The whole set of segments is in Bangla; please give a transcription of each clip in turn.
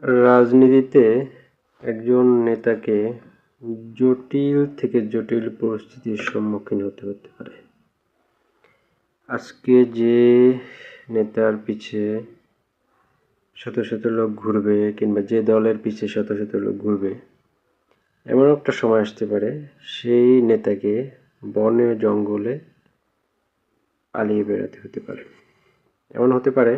রাজনীতিতে একজন নেতাকে জটিল থেকে জটিল পরিস্থিতির সম্মুখীন হতে পারে। আজকে যে নেতার পিছে শত শত লোক ঘুরবে কিংবা যে দলের পিছে শত শত লোক ঘুরবে, এমন একটা সময় আসতে পারে সেই নেতাকে বনে জঙ্গলে পালিয়ে বেড়াতে হতে পারে। এমন হতে পারে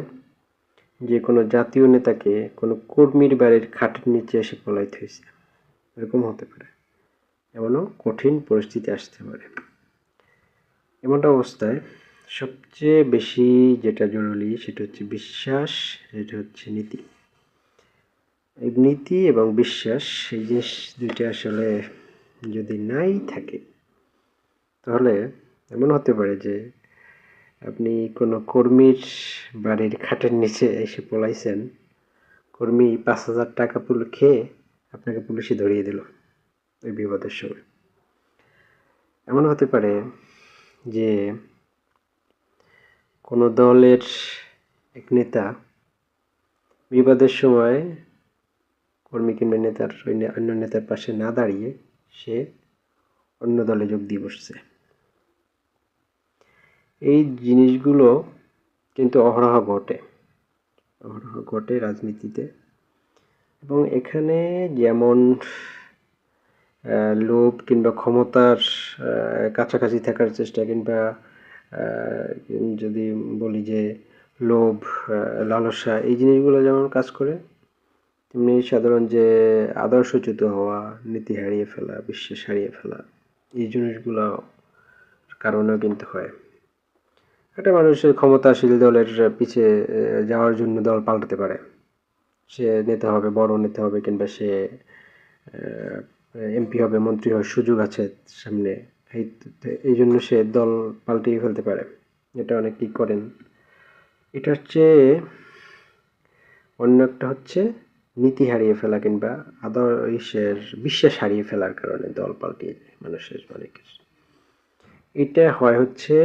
যে কোনো জাতীয় নেতাকে কোনো কর্মীর বাড়ির খাটের নিচে এসে পলাইতে হয়েছে, এরকম হতে পারে। এমনও কঠিন পরিস্থিতি আসতে পারে। এমনটা অবস্থায় সবচেয়ে বেশি যেটা জরুরি সেটা হচ্ছে বিশ্বাস, সেটা হচ্ছে নীতি। এই নীতি এবং বিশ্বাস, এই জিনিস দুইটা আসলে যদি নাই থাকে তাহলে এমন হতে পারে যে আপনি কোনো কর্মীর বাড়ির খাটের নিচে এসে পলাইছেন, কর্মী ৫,০০০ টাকা খেয়ে আপনাকে পুলিশে ধরিয়ে দিল ওই বিপদের সময়। এমন হতে পারে যে কোনো দলের এক নেতা বিপদের সময় কর্মী কিংবা নেতার অন্য নেতার পাশে না দাঁড়িয়ে সে অন্য দলে যোগ দিয়ে বসছে। এই জিনিসগুলো কিন্তু অহরহ ঘটে রাজনীতিতে। এবং এখানে যেমন লোভ কিংবা ক্ষমতার কাছাকাছি থাকার চেষ্টা, কিংবা যদি বলি যে লোভ, লালসা, এই জিনিসগুলো যেমন কাজ করে, তেমনি সাধারণ যে আদর্শচ্যুত হওয়া, নীতি হারিয়ে ফেলা, বিশ্বাস হারিয়ে ফেলা, এই জিনিসগুলো কারণেও কিন্তু হয়। একটা মানুষের ক্ষমতাশীল দলের পিছে যাওয়ার জন্য দল পাল্টাতে পারে। সে নেতা হবে, বড় নেতা হবে, কিংবা সে এমপি হবে, মন্ত্রী হওয়ার সুযোগ আছে সামনে, এই জন্য সে দল পাল্টিয়ে ফেলতে পারে। এটা অনেকেই করেন। এটার চেয়ে অন্য একটা হচ্ছে নীতি হারিয়ে ফেলা কিংবা বিশ্বাস হারিয়ে ফেলার কারণে দল পাল্টিয়ে যায় মানুষের অনেকের। এটা হয় হচ্ছে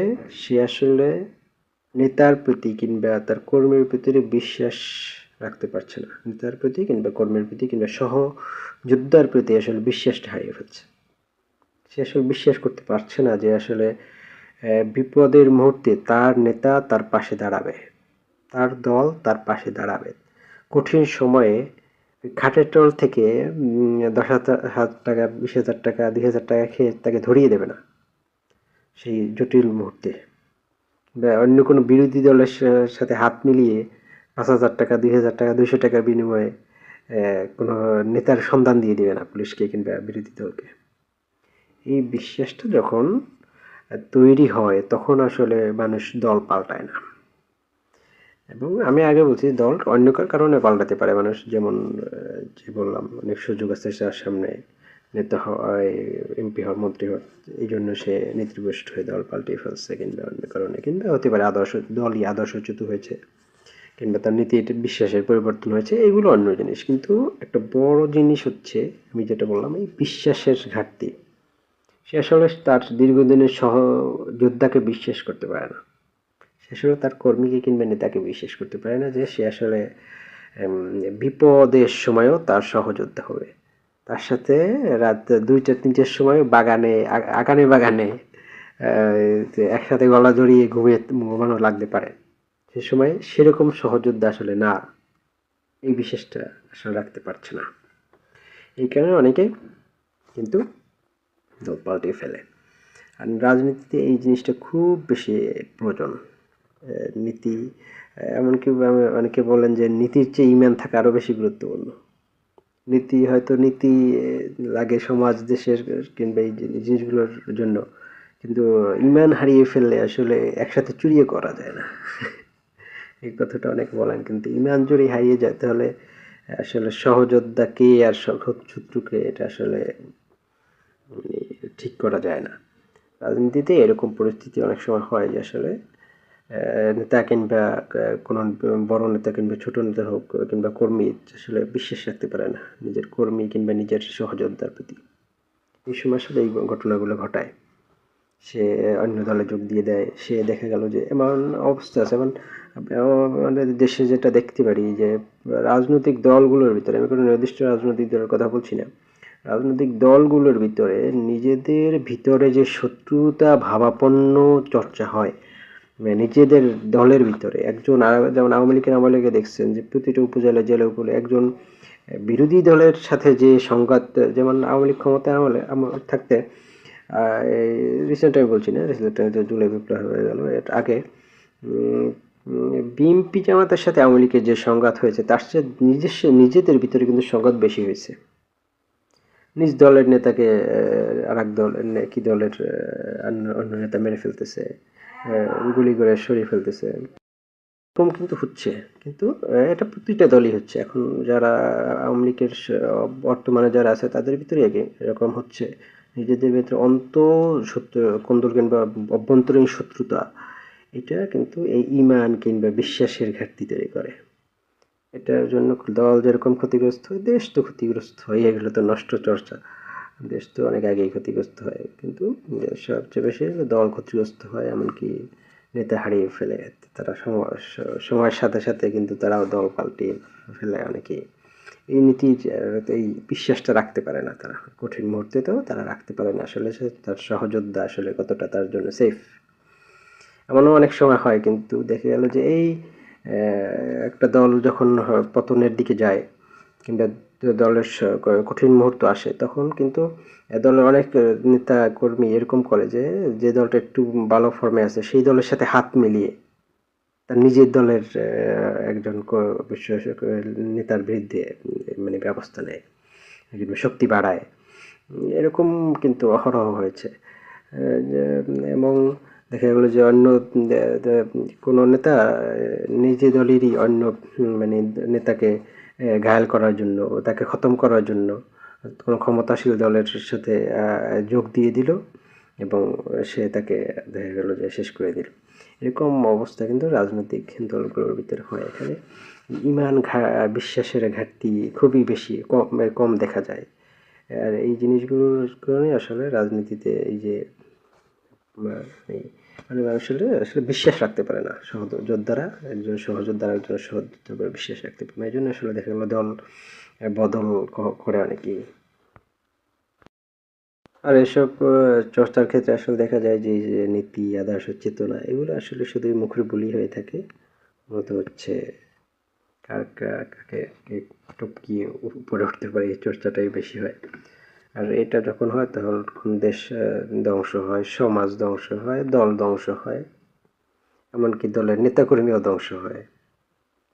সে আসলে নেতার প্রতি কিংবা তার কর্মীর প্রতি বিশ্বাস রাখতে পারছে না। নেতার প্রতি কিংবা কর্মীর প্রতি কিংবা সহযোদ্ধার প্রতি আসলে বিশ্বাসটা হারিয়ে ফেলছে। সে আসলে বিশ্বাস করতে পারছে না যে আসলে বিপদের মুহূর্তে তার নেতা তার পাশে দাঁড়াবে, তার দল তার পাশে দাঁড়াবে। কঠিন সময়ে খাটের তল থেকে ১০,০০০ টাকা, ২০,০০০ টাকা, ২,০০০ টাকা খেয়ে তাকে ধরিয়ে দেবে না সেই জটিল মুহূর্তে। বা অন্য কোনো বিরোধী দলের সাথে হাত মিলিয়ে ৫,০০০ টাকা, ২,০০০ টাকা, ২০০ টাকার বিনিময়ে কোনো নেতার সন্ধান দিয়ে দেবে না পুলিশকে কিংবা বিরোধী দলকে। এই বিশ্বাসটা যখন তৈরি হয় তখন আসলে মানুষ দল পাল্টায় না। এবং আমি আগে বলছি দল অন্য কারণে পাল্টাতে পারে মানুষ, যেমন যে বললাম অনেক সুযোগ আছে তার সামনে, নেতা হয়, এমপি হওয়ার, মন্ত্রী হওয়ার, এই জন্য সে নেতৃভ্রষ্ট হয়ে দল পাল্টিয়ে ফেলছে, কিংবা অন্য কারণে, কিংবা হতে পারে দলই আদর্শচ্যুত হয়েছে, কিংবা তার নীতি বিশ্বাসের পরিবর্তন হয়েছে, এগুলো অন্য জিনিস। কিন্তু একটা বড় জিনিস হচ্ছে আমি যেটা বললাম, এই বিশ্বাসের ঘাটতি। সে আসলে তার দীর্ঘদিনের সহযোদ্ধাকে বিশ্বাস করতে পারে না। সে আসলে তার কর্মীকে কিংবা নেতাকে বিশ্বাস করতে পারে না যে সে আসলে বিপদের সময়ও তার সহযোদ্ধা হবে। তার সাথে রাত ২টা-৩টার সময় আগানে বাগানে একসাথে গলা জড়িয়ে ঘুমানো লাগতে পারে। সে সময় সেরকম সহযোদ্ধা আসলে না, এই বিশ্বাসটা আসলে রাখতে পারছে না। এই কারণে অনেকে কিন্তু দল পাল্টিয়ে ফেলে। আর রাজনীতিতে এই জিনিসটা খুব বেশি প্রয়োজন। নীতি, এমনকি অনেকে বলেন যে নীতির চেয়ে ইমান থাকা আরও বেশি গুরুত্বপূর্ণ। নীতি লাগে সমাজ, দেশের কিংবা এই জিনিসগুলোর জন্য, কিন্তু ইমান হারিয়ে ফেললে আসলে একসাথে চুরিও করা যায় না। এই কথাটা অনেক বলেন, কিন্তু ইমান যদি হারিয়ে যায় তাহলে আসলে সহযোদ্ধা কে আর শত্রুকে এটা আসলে ঠিক করা যায় না। রাজনীতিতে এরকম পরিস্থিতি অনেক সময় হয় যে আসলে নেতা কিংবা কোনো বড় নেতা কিংবা ছোট নেতা হোক কিংবা কর্মী আসলে বিশ্বাস রাখতে পারে না নিজের কর্মী কিংবা নিজের সহযোদ্ধার প্রতি। এই সময় আসলে এই ঘটনাগুলো ঘটায়। সে অন্য দলে যোগ দিয়ে দেয়। সে দেখা গেল যে এমন অবস্থা আছে, এমন আমাদের দেশে যেটা দেখতে পারি যে রাজনৈতিক দলগুলোর ভিতরে, আমি কোনো নির্দিষ্ট রাজনৈতিক দলের কথা বলছি না, রাজনৈতিক দলগুলোর ভিতরে নিজেদের ভিতরে যে শত্রুতা ভাবাপন্ন চর্চা হয়, মানে নিজেদের দলের ভিতরে একজন, যেমন আওয়ামী লীগের আমলে দেখছেন যে প্রতিটা উপজেলা জেলা উপজেলা একজন বিরোধী দলের সাথে যে সংঘাত, যেমন আওয়ামী লীগ ক্ষমতায় থাকতে এই রিসেন্ট আমি বলছি না, রিসেন্ট যে জুলাই বিপ্লব হয়ে গেল এর আগে বিএনপি জামাতের সাথে আওয়ামী লীগের যে সংঘাত হয়েছে তার সাথে নিজেদের ভিতরে কিন্তু সংঘাত বেশি হয়েছে। নিজ দলের নেতাকে আর এক দল কি দলের অন্য নেতা মেরে ফেলতেছে, গুলি করে সরিয়ে ফেলতেছে, এরকম কিন্তু হচ্ছে। কিন্তু এটা প্রতিটা দলই হচ্ছে এখন। যারা আওয়ামী লীগের বর্তমানে যারা আছে তাদের ভিতরে এরকম হচ্ছে, নিজেদের ভিতরে কোন্দল কিংবা অভ্যন্তরীণ শত্রুতা, এটা কিন্তু এই ইমান কিংবা বিশ্বাসের ঘাটতি তৈরি করে। এটার জন্য দল যেরকম ক্ষতিগ্রস্ত হয়, দেশ তো ক্ষতিগ্রস্ত হয়। এগুলো তো নষ্ট চর্চা, দেশ তো অনেক আগেই ক্ষতিগ্রস্ত হয়, কিন্তু সবচেয়ে বেশি দল ক্ষতিগ্রস্ত হয়, এমনকি নেতা হারিয়ে ফেলে। তারা সময়ের সাথে সাথে কিন্তু তারাও দল পাল্টিয়ে ফেলে অনেকেই। এই নীতির এই বিশ্বাসটা রাখতে পারে না তারা, কঠিন মুহূর্তে তো তারা রাখতে পারে না আসলে সে তার সহযোদ্ধা আসলে কতটা তার জন্য সেফ। এমনও অনেক সময় হয় কিন্তু দেখা গেল যে এই একটা দল যখন পতনের দিকে যায় কিংবা দলের কঠিন মুহূর্ত আসে, তখন কিন্তু দলের অনেক নেতা কর্মী এরকম করে যে যে দলটা একটু ভালো ফর্মে আছে সেই দলের সাথে হাত মিলিয়ে তার নিজের দলের একজন নেতার বিরুদ্ধে মানে ব্যবস্থা নেয়, শক্তি বাড়ায়। এরকম কিন্তু অহরহ হয়েছে। এবং দেখা গেল যে অন্য কোনো নেতা নিজে দলেরই অন্য মানে নেতাকে ঘায়েল করার জন্য, তাকে খতম করার জন্য কোনো ক্ষমতাশীল দলের সাথে যোগ দিয়ে দিল এবং সে তাকে দেখা গেল যে শেষ করে দিল। এরকম অবস্থা কিন্তু রাজনৈতিক দলগুলোর ভিতরে হয়। এখানে বিশ্বাসের ঘাটতি খুবই বেশি, কম দেখা যায়। আর এই জিনিসগুলোর কারণে আসলে রাজনীতিতে এই যে মানে আসলে আসলে বিশ্বাস রাখতে পারে না সহযোদ্ধারা, একজন সহযোদ্ধারা একজন সহযোদ্ধার উপর বিশ্বাস রাখতে পারে না। এই জন্য আসলে দেখা গেল দল বদল করে অনেকেই। আর এসব চর্চার ক্ষেত্রে আসলে দেখা যায় যে নীতি, আদর্শ, চেতনা এগুলো আসলে শুধুই মুখের বুলি হয়ে থাকে। মূলত হচ্ছে কাকে টপকিয়ে উপরে উঠতে পারে এই চর্চাটাই বেশি হয়। আর এটা যখন হয় তখন দেশ ধ্বংস হয়, সমাজ ধ্বংস হয়, দল ধ্বংস হয়, এমনকি দলের নেতাকর্মীও ধ্বংস হয়,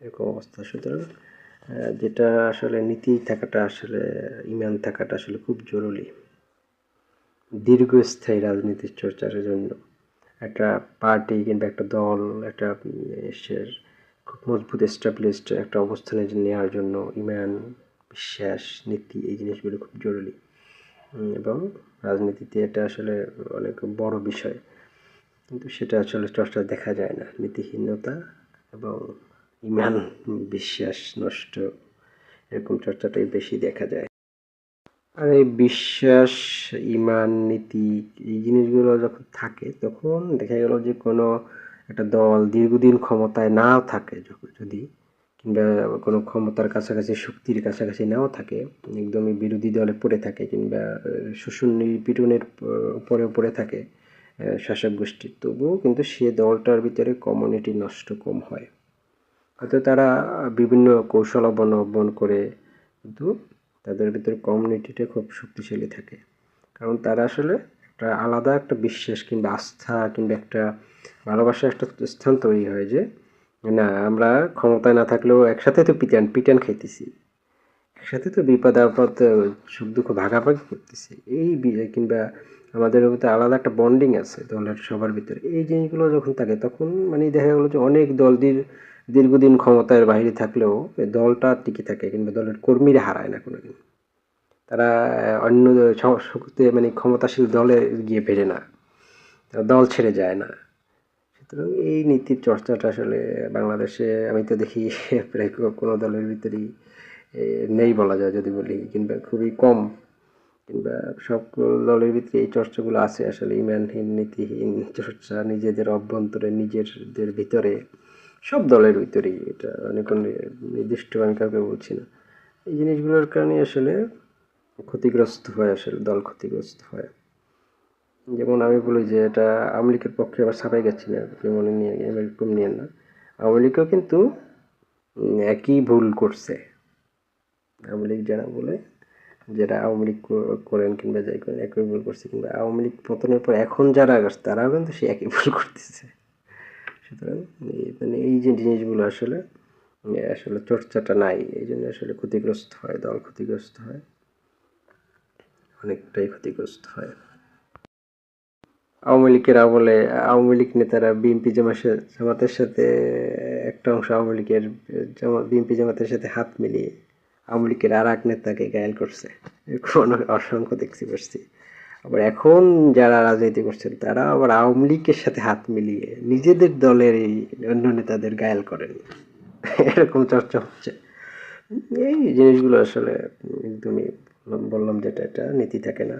এরকম অবস্থা। সুতরাং যেটা আসলে নীতি থাকাটা আসলে, ইমান থাকাটা আসলে খুব জরুরি দীর্ঘস্থায়ী রাজনীতির চর্চার জন্য। একটা পার্টি কিংবা একটা দল একটা দেশের খুব মজবুত এস্টাবলিশড একটা অবস্থানে নেওয়ার জন্য ইমান, বিশ্বাস, নীতি এই জিনিসগুলো খুব জরুরি। এবং রাজনীতিতে এটা আসলে অনেক বড় বিষয়, কিন্তু সেটা আসলে চর্চা দেখা যায় না। নীতিহীনতা এবং ইমান, বিশ্বাস নষ্ট, এরকম চর্চাটাই বেশি দেখা যায়। আর এই বিশ্বাস, ইমান, নীতি এই জিনিসগুলো যখন থাকে তখন দেখা গেল যে কোনো একটা দল দীর্ঘদিন ক্ষমতায় নাও থাকে, যদি কিংবা কোনো ক্ষমতার কাছাকাছি, শক্তির কাছাকাছি নাও থাকে, একদমই বিরোধী দলে পড়ে থাকে কিংবা শোষণ নিপীড়নের উপরে থাকে শাসক গোষ্ঠীর, তবুও কিন্তু সে দলটার ভিতরে কমিউনিটি নষ্ট কম হয়। হয়তো তারা বিভিন্ন কৌশল অবলম্বন করে, কিন্তু তাদের ভিতরে কমিউনিটিটা খুব শক্তিশালী থাকে। কারণ তারা আসলে একটা আলাদা একটা বিশ্বাস কিংবা আস্থা কিংবা একটা ভালোবাসার একটা স্থান তৈরি হয় যে না, আমরা ক্ষমতায় না থাকলেও একসাথে তো পিটান খাইতেছি, একসাথে তো বিপদ আপদ সুখ দুঃখ ভাগাভাগি করতেছি, এই কিংবা আমাদের মধ্যে আলাদা একটা বন্ডিং আছে দলের সবার ভিতরে। এই জিনিসগুলো যখন থাকে তখন মানে দেখা গেলো যে অনেক দল দীর্ঘদিন ক্ষমতার বাইরে থাকলেও দলটা টিকে থাকে কিংবা দলের কর্মীরা হারায় না কোনোদিন। তারা অন্য শক্তি মানে ক্ষমতাশীল দলে গিয়ে ভেড়ে না, তারা দল ছেড়ে যায় না। সুতরাং এই নীতির চর্চাটা আসলে বাংলাদেশে আমি তো দেখি প্রায় কোনো দলের ভিতরেই নেই বলা যায় যদি বলি, কিংবা খুবই কম কিংবা সব দলের ভিতরে এই চর্চাগুলো আছে আসলে, ইমানহীন নীতিহীন চর্চা নিজেদের অভ্যন্তরে, নিজেদের ভিতরে, সব দলের ভিতরেই। এটা মানে কোনো নির্দিষ্ট আমি কাউকে বলছি না। এই জিনিসগুলোর কারণে আসলে ক্ষতিগ্রস্ত হয়, আসলে দল ক্ষতিগ্রস্ত হয়। যেমন আমি বলি যে এটা আওয়ামী লীগের পক্ষে আবার ছাপাই গেছি না, আপনি মনে নিয়ে এরকম নিয়েন না। আওয়ামী লীগও কিন্তু একই ভুল করছে। আওয়ামী লীগ যারা বলে, যেটা আওয়ামী লীগ করেন কিংবা যাই করেন একই ভুল করছে, কিংবা আওয়ামী লীগ পতনের পর এখন যারা আসছে তারাও কিন্তু সে একই ভুল করতেছে। সুতরাং মানে এই যে জিনিসগুলো আসলে আসলে চর্চাটা নাই, এই জন্য আসলে ক্ষতিগ্রস্ত হয়, দল ক্ষতিগ্রস্ত হয়, অনেকটাই ক্ষতিগ্রস্ত হয়। আওয়ামী লীগের আমলে আওয়ামী লীগ নেতারা বিএনপি জামাতের সাথে, একটা অংশ আওয়ামী লীগের বিএনপি জামাতের সাথে হাত মিলিয়ে আওয়ামী লীগের আর এক নেতাকে ঘায়েল করছে, এরকম অসংখ্য দেখতে পাচ্ছি। আবার এখন যারা রাজনীতি করছেন তারা আবার আওয়ামী লীগের সাথে হাত মিলিয়ে নিজেদের দলের এই অন্য নেতাদের ঘায়েল করেন, এরকম চর্চা হচ্ছে। এই জিনিসগুলো আসলে একদমই বললাম যেটা, এটা নীতি থাকে না,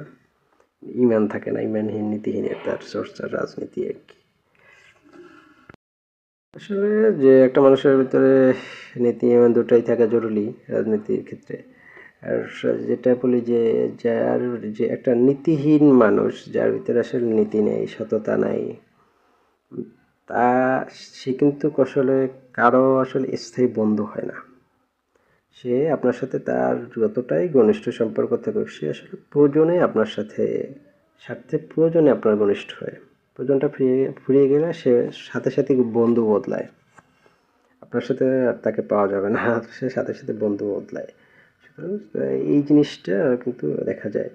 ইমান থাকে না, ইমানহীন নীতিহীনতার চর্চার রাজনীতি আর কি। আসলে যে একটা মানুষের ভিতরে নীতি ইমান দুটাই থাকা জরুরি রাজনীতির ক্ষেত্রে। আর যেটা বলি যে যার যে একটা নীতিহীন মানুষ, যার ভিতরে আসলে নীতি নেই, সততা নাই, তা সে কিন্তু আসলে কারো আসলে স্থায়ী বন্ধু হয় না। সে আপনার সাথে তার যতটাই ঘনিষ্ঠ সম্পর্ক থাকুক, সে আসলে প্রয়োজনে আপনার সাথে, স্বার্থে প্রয়োজনে আপনার ঘনিষ্ঠ হয়। প্রয়োজনটা ফুরিয়ে গেলে সে সাথে সাথে বন্ধু বদলায়, আপনার সাথে আর তাকে পাওয়া যাবে না, সে সাথে সাথে বন্ধু বদলায়। সুতরাং এই জিনিসটা কিন্তু দেখা যায়।